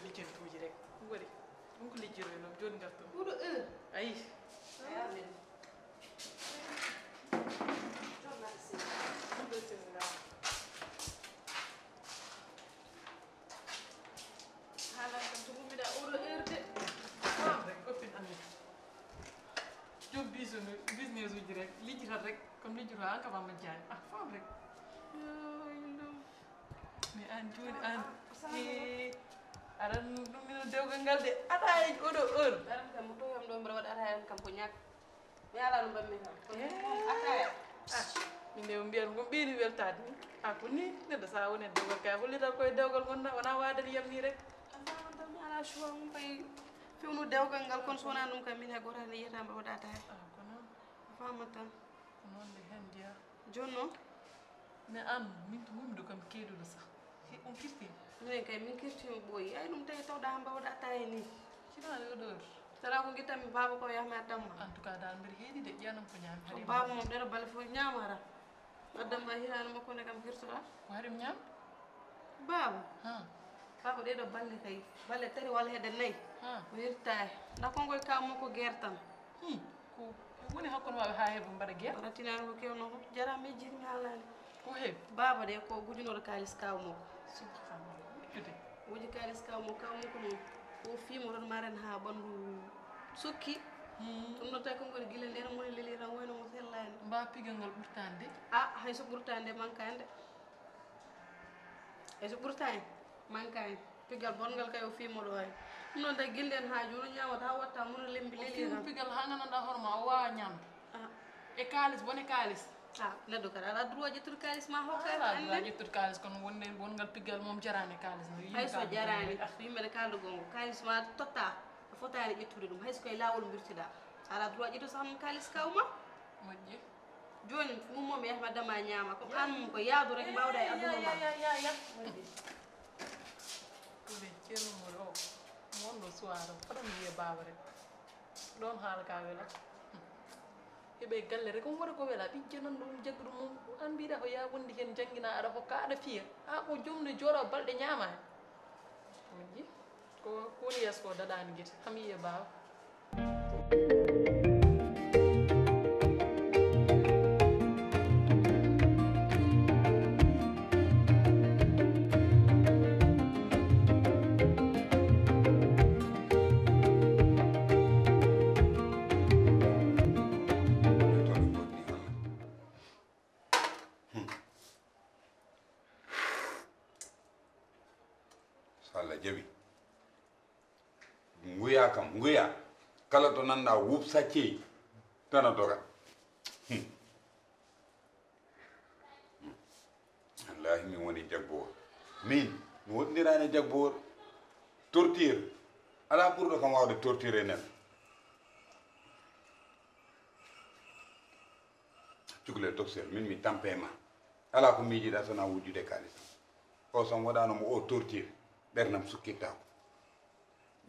lijjero tuuji rek wari ɗum ko lijjero noon joni garton oɗo heure ayi amin haala kam to mummiɗa oɗo heure de fam rek copine amin joom business uji rek lijjitat rek comme lijjito an kam amma jaani fam rek mais an joni an aɗan ɗumino dewgal ngal de aɗa e oɗo heure aran kam mo toyam ɗo mbiɗa waɗa ataya kam ko ñak mi ala no mbammi kam ataya min de mbiyata ko ɓeeni weltade ni ko ni neɗɗo sa woni e dewgal kay hollitat koye dewgal gonɗa wona wadani yam ni rek afaman tan mi ala choix mum koye fewnu dewgal ngal kono so wona ɗum kam min he gotani yiyata mbaɗa waɗa ataya ko noon afaman tan ko noon de hen jeeya joni noon mais an min to mummiɗo kam keeduɗo sah on kirtima minen kay min kirtimi ɓooyi ay ɗum tawi tawɗa ha mbawɗa ataya ni sinaɗo oɗo heure tala ko guittanmi baba ko yahma addamma en tout cas dal mbiɗa heeɗi de ƴeyanam ko ñaami so baba mom ɗeɗo balle fof ñamata addamma hirani makko nde kam hirtoɗa ko haɗum ñaam baba ha baba ɗeɗo balle kay balle tati walla hedde nayyi o hirtani nda konkoye kaw makko guerre tan ko woni hakkude maɓe ha heeɓe mbaɗa guerre ratinani ko kewno ko jarama e jirmi haalani ko heeɓi baba de ko gujinoɗo kalis kaw makko subhanallah wujjude wuji kalis kaw makko noon o fimo tan maren ha ɓandu sukki ɗum ɗo tawi konkoɗe guila nden moni leli tan woyno mo sellani mba pigal ngal ɓurtande hayso ɓurtani de mankani de hayso ɓurtani mankani pigal bongal kay o fimo ɗo hay ɗum noon tawi guilɗen ha joni ñamata ha watta mono lembi leli tan pigal ha gandanɗa hoorema o wawa ñamde e kalis bone kalis neɗɗo kadi aɗa droit ƴettude kalis ma hokkata ala droit ƴettude kalis kono wonde wongal pigal mom jarani kalis no hayso jarani so yimɓene kaldo gongo kalis ma totta a fotani ƴettude ɗum hayso koye lawol birtiɗa ala droit ƴettude saham kalis kawma moƴƴi joni mum momi yahma dama ñama comme an mum ko yaadu rek mbawɗa e aduna ma ɗuɓe ceernomol o wonɗo soir o faɗan wiye baba rek ɗon haala ka wela heɓe galle rek on waɗa ko wela ɓijjanan ɗum jaggu ɗum mum an mbiɗa ko ya wondi hen jangguina aɗa hokka aɗa fiya ko jomde jooɗo balɗe ñamani moƴƴi ko woni yeeso ko daɗani guite ham yiye baba nguya kala to nanda wup sacce tana doga wallahi min woni jagbowo min mi woɗɗirani jagbowo torture ala ɓurɗo kam wawde torture nen cukalel docteur min mi tampema ala ko miijiɗa sona wujjude kalis o sam waɗanoma o torture ɓernam sukkittako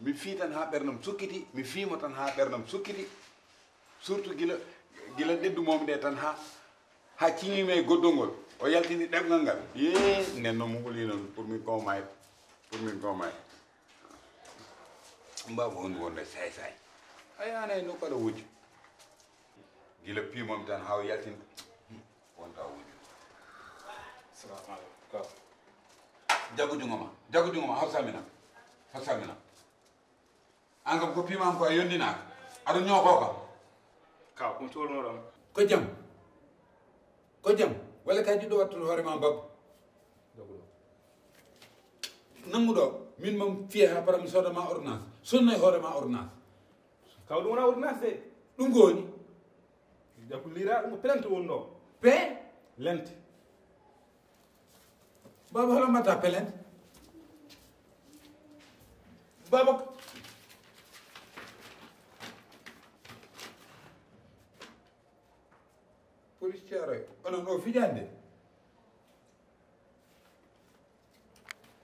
mi fii tan ha ɓernam sukkiti mi fiimo tan ha ɓernam sukkiti surtout gila ɗeddumomi ɗe tan ha ciñimi e goddolngol o yaltini ɗemgal ngal ye nden noon mo huli noon pour min gomayde mbaba honde wonde say a yana e nokku aɗa wujju gila piimomi tan ha o yaltini wonta wujju salamu aleykum jago jungo ma hawsamina an kam ko piimam ko a yondinaka aɗa ñooko kam kaw ko tolnoɗon ko jam walla kay jiɗɗo wattude hoorema babba nanguɗo min mam fiye ha para mi sodama ordonnance sonnoye hoorema ordonnance kaw ɗum wona ordonnance de ɗum goni jako lira ɗum ko plante wonɗo pe lente baba hono mbatta pelente baba police thiaroye onon o fijande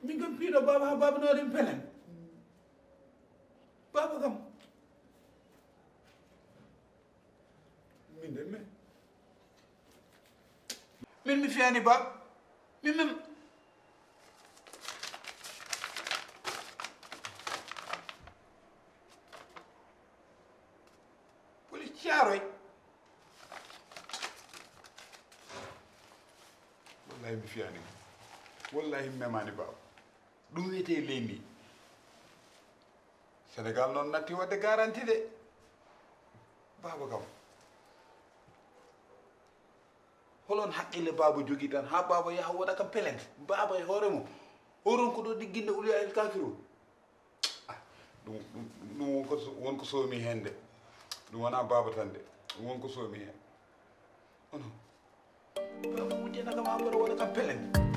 min kam piiɗo baba ha baba noɗen pelen baba kam min de min mi fiyani baba min hay mi fiyani wallahi memani baba ɗum wiyete leydi Sénégal noon natti wadde garanti de baba kam holon haqqille baba jogui tan ha baba yaha waɗa kam pelente baba e hoore mum oron ko ɗo ɗigginde uliya el kafiru ɗum wonko soomi hen de ɗum wona baba tan de ɗum wonko soomi hen ono baba wujjana kam ha mbaɗa waɗa kam pelente